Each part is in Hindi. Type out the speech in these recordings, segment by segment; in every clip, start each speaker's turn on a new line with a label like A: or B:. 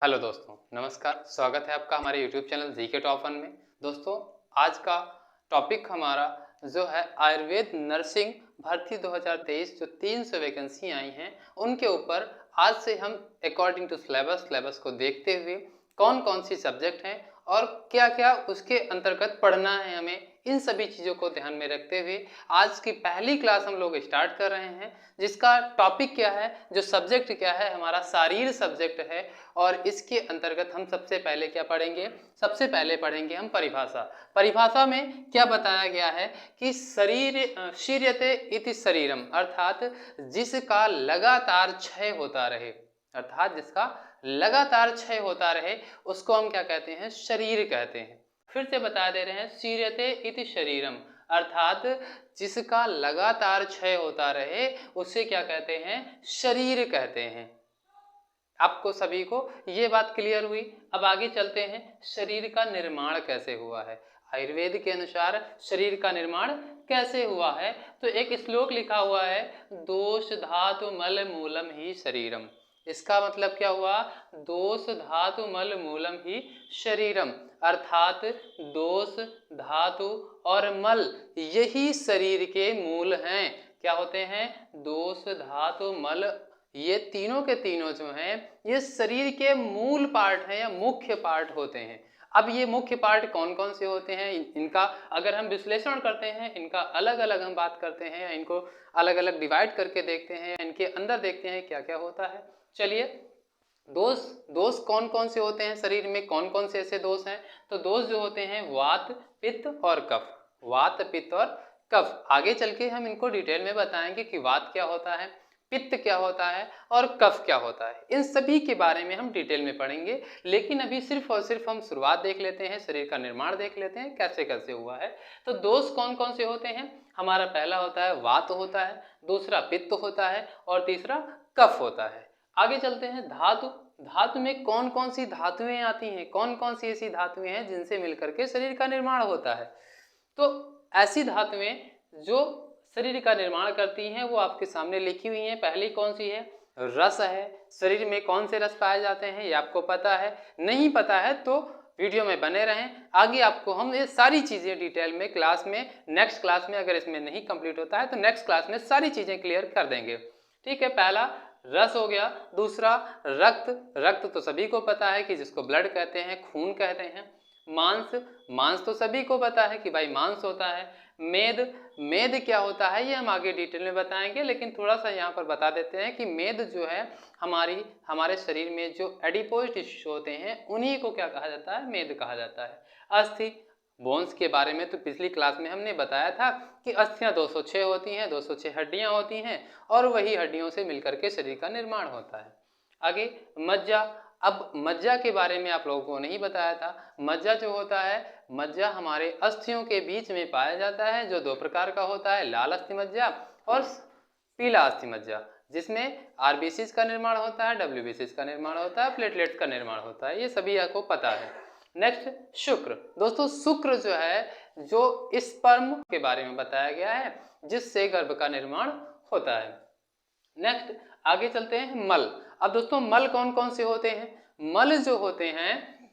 A: हेलो दोस्तों, नमस्कार। स्वागत है आपका हमारे यूट्यूब चैनल जीके टॉप 1 में। दोस्तों, आज का टॉपिक हमारा जो है आयुर्वेद नर्सिंग भर्ती 2023 जो 300 वैकेंसी आई हैं उनके ऊपर आज से हम अकॉर्डिंग टू सिलेबस को देखते हुए कौन कौन सी सब्जेक्ट हैं और क्या क्या उसके अंतर्गत पढ़ना है हमें, इन सभी चीज़ों को ध्यान में रखते हुए आज की पहली क्लास हम लोग स्टार्ट कर रहे हैं, जिसका टॉपिक क्या है, जो सब्जेक्ट क्या है, हमारा शारीर सब्जेक्ट है। और इसके अंतर्गत हम सबसे पहले क्या पढ़ेंगे? सबसे पहले पढ़ेंगे हम परिभाषा। परिभाषा में क्या बताया गया है कि शीर्यते इति शरीरम, अर्थात जिसका लगातार क्षय होता रहे, अर्थात जिसका लगातार क्षय होता रहे उसको हम क्या कहते हैं? शरीर कहते हैं। फिर से बता दे रहे हैं, शीर्यते इति शरीरम, अर्थात जिसका लगातार क्षय होता रहे उसे क्या कहते हैं? शरीर कहते हैं। आपको सभी को ये बात क्लियर हुई। अब आगे चलते हैं, शरीर का निर्माण कैसे हुआ है। आयुर्वेद के अनुसार शरीर का निर्माण कैसे हुआ है, तो एक श्लोक लिखा हुआ है, दोष धातु मल मूलम ही शरीरम। इसका मतलब क्या हुआ? दोष धातु मल मूलम ही शरीरम, अर्थात दोष धातु और मल यही शरीर के मूल हैं। क्या होते हैं? दोष धातु मल, ये तीनों के तीनों जो हैं ये शरीर के मूल पार्ट हैं या मुख्य पार्ट होते हैं। अब ये मुख्य पार्ट कौन कौन से होते हैं, इनका अगर हम विश्लेषण करते हैं, इनका अलग अलग हम बात करते हैं या इनको अलग अलग डिवाइड करके देखते हैं या इनके अंदर देखते हैं क्या क्या होता है। चलिए, दोष दोष कौन कौन से होते हैं शरीर में, कौन कौन से ऐसे दोष हैं? तो दोष जो होते हैं वात, पित्त और कफ। वात, पित्त और कफ। आगे चल के हम इनको डिटेल में बताएंगे कि वात क्या होता है, पित्त क्या होता है और कफ क्या होता है। इन सभी के बारे में हम डिटेल में पढ़ेंगे, लेकिन अभी सिर्फ और सिर्फ हम शुरुआत देख लेते हैं, शरीर का निर्माण देख लेते हैं कैसे कैसे हुआ है। तो दोष कौन कौन से होते हैं? हमारा पहला होता है वात होता है, दूसरा पित्त होता है और तीसरा कफ होता है। आगे चलते हैं, धातु। धातु में कौन कौन सी धातुएं आती हैं, कौन कौन सी ऐसी धातुएं हैं जिनसे मिलकर के शरीर का निर्माण होता है? तो ऐसी धातुएं जो शरीर का निर्माण करती हैं वो आपके सामने लिखी हुई हैं। पहली कौन सी है? रस है। शरीर में कौन से रस पाए जाते हैं ये आपको पता है? नहीं पता है तो वीडियो में बने रहें, आगे आपको हम ये सारी चीज़ें डिटेल में क्लास में, नेक्स्ट क्लास में, अगर इसमें नहीं कंप्लीट होता है तो नेक्स्ट क्लास में सारी चीज़ें क्लियर कर देंगे। ठीक है, पहला रस हो गया। दूसरा रक्त। रक्त तो सभी को पता है कि जिसको ब्लड कहते हैं, खून कहते हैं। मांस। मांस तो सभी को पता है कि भाई मांस होता है। मेद। मेद क्या होता है ये हम आगे डिटेल में बताएंगे, लेकिन थोड़ा सा यहाँ पर बता देते हैं कि मेद जो है हमारे शरीर में जो एडिपोज टिश्यू होते हैं उन्हीं को क्या कहा जाता है? मेद कहा जाता है। अस्थि। बोन्स के बारे में तो पिछली क्लास में हमने बताया था कि अस्थियां 206 होती हैं, 206 हड्डियां होती हैं और वही हड्डियों से मिलकर के शरीर का निर्माण होता है। आगे मज्जा। अब मज्जा के बारे में आप लोगों को नहीं बताया था। मज्जा जो होता है, मज्जा हमारे अस्थियों के बीच में पाया जाता है, जो दो प्रकार का होता है, लाल अस्थि मज्जा और पीला अस्थि मज्जा, जिसमें आरबीसीज का निर्माण होता है, डब्ल्यूबीसीज का निर्माण होता है, प्लेटलेट्स का निर्माण होता है। ये सभी आपको पता है। नेक्स्ट, शुक्र। दोस्तों, शुक्र जो है, जो स्पर्म के बारे में बताया गया है, जिससे गर्भ का निर्माण होता है। नेक्स्ट, आगे चलते हैं, मल। अब दोस्तों, मल कौन कौन से होते हैं? मल जो होते हैं,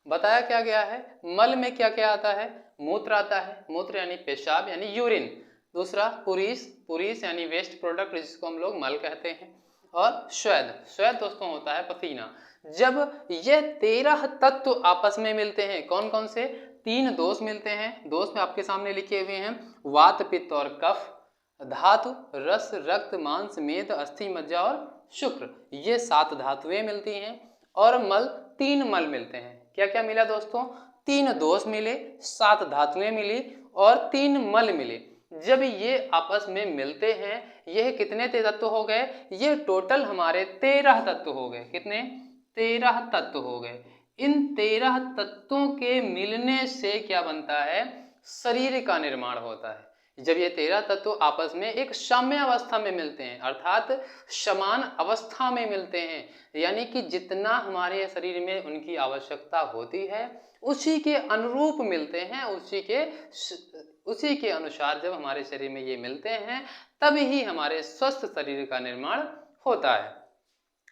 A: बताया क्या गया है, मल में क्या क्या आता है? मूत्र आता है, मूत्र यानी पेशाब यानी यूरिन। दूसरा पुरीस, पुरीस यानी वेस्ट प्रोडक्ट जिसको हम लोग मल कहते हैं। और श्वेद, श्वेद दोस्तों होता है पसीना। जब ये 13 तत्व आपस में मिलते हैं, कौन कौन से? 3 दोष मिलते हैं। दोष में आपके सामने लिखे हुए हैं, वात, पित्त और कफ। धातु, रस, रक्त, मांस, मेद, अस्थि, मज्जा और शुक्र, ये 7 धातुएं मिलती हैं। और मल, 3 मल मिलते हैं। क्या क्या मिला दोस्तों? 3 दोष मिले, 7 धातुएं मिली और 3 मल मिले। जब ये आपस में मिलते हैं, यह कितने तत्व हो गए? ये टोटल हमारे 13 तत्व हो गए। कितने? 13 तत्व हो गए। इन 13 तत्वों के मिलने से क्या बनता है? शरीर का निर्माण होता है। जब ये 13 तत्व आपस में एक साम्य अवस्था में मिलते हैं, अर्थात समान अवस्था में मिलते हैं, यानी कि जितना हमारे शरीर में उनकी आवश्यकता होती है उसी के अनुरूप मिलते हैं, उसी के अनुसार जब हमारे शरीर में ये मिलते हैं तभी हमारे स्वस्थ शरीर का निर्माण होता है।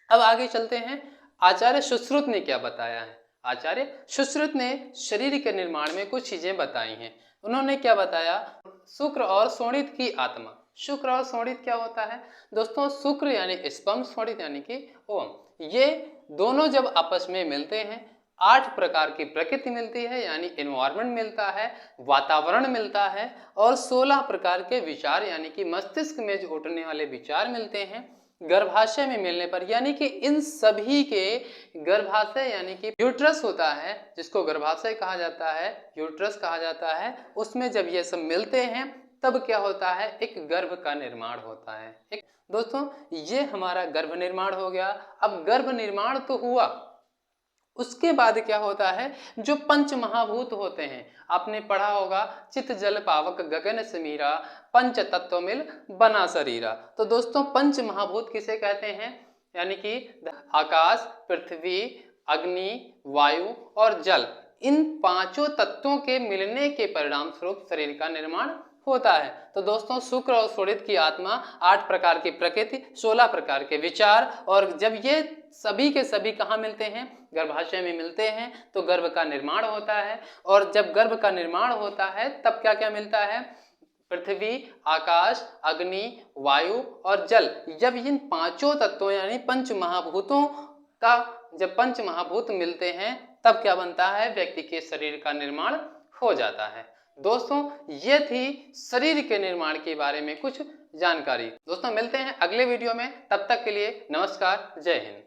A: अब आगे चलते हैं, आचार्य सुश्रुत ने क्या बताया है? आचार्य सुश्रुत ने शरीर के निर्माण में कुछ चीजें बताई हैं। उन्होंने क्या बताया? शुक्र और शोणित की आत्मा। शुक्र और शोणित क्या होता है दोस्तों? शुक्र यानी स्पर्म, शोणित यानी कि ओवम, ये दोनों जब आपस में मिलते हैं 8 प्रकार की प्रकृति मिलती है, यानी एनवायरनमेंट मिलता है, वातावरण मिलता है, और 16 प्रकार के विचार यानी कि मस्तिष्क में जो उठने वाले विचार मिलते हैं गर्भाशय में मिलने पर, यानी कि इन सभी के गर्भाशय यानी कि यूट्रस होता है, जिसको गर्भाशय कहा जाता है, यूट्रस कहा जाता है, उसमें जब ये सब मिलते हैं तब क्या होता है? एक गर्भ का निर्माण होता है। एक दोस्तों, ये हमारा गर्भ निर्माण हो गया। अब गर्भ निर्माण तो हुआ, उसके बाद क्या होता है? जो पंच महाभूत होते हैं, आपने पढ़ा होगा, चित जल पावक गगन समीरा, पंच तत्व मिल बना शरीरा। तो दोस्तों, पंच महाभूत किसे कहते हैं? यानी कि आकाश, पृथ्वी, अग्नि, वायु और जल, इन पांचों तत्वों के मिलने के परिणाम स्वरूप शरीर का निर्माण होता है। तो दोस्तों, शुक्र और शोणित की आत्मा, 8 प्रकार की प्रकृति, 16 प्रकार के विचार, और जब ये सभी के सभी कहाँ मिलते हैं? गर्भाशय में मिलते हैं, तो गर्भ का निर्माण होता है। और जब गर्भ का निर्माण होता है तब क्या क्या मिलता है? पृथ्वी, आकाश, अग्नि, वायु और जल। जब इन पांचों तत्वों यानी पंच महाभूतों का, जब पंच महाभूत मिलते हैं तब क्या बनता है? व्यक्ति के शरीर का निर्माण हो जाता है। दोस्तों, ये थी शरीर के निर्माण के बारे में कुछ जानकारी। दोस्तों, मिलते हैं अगले वीडियो में, तब तक के लिए नमस्कार, जय हिंद।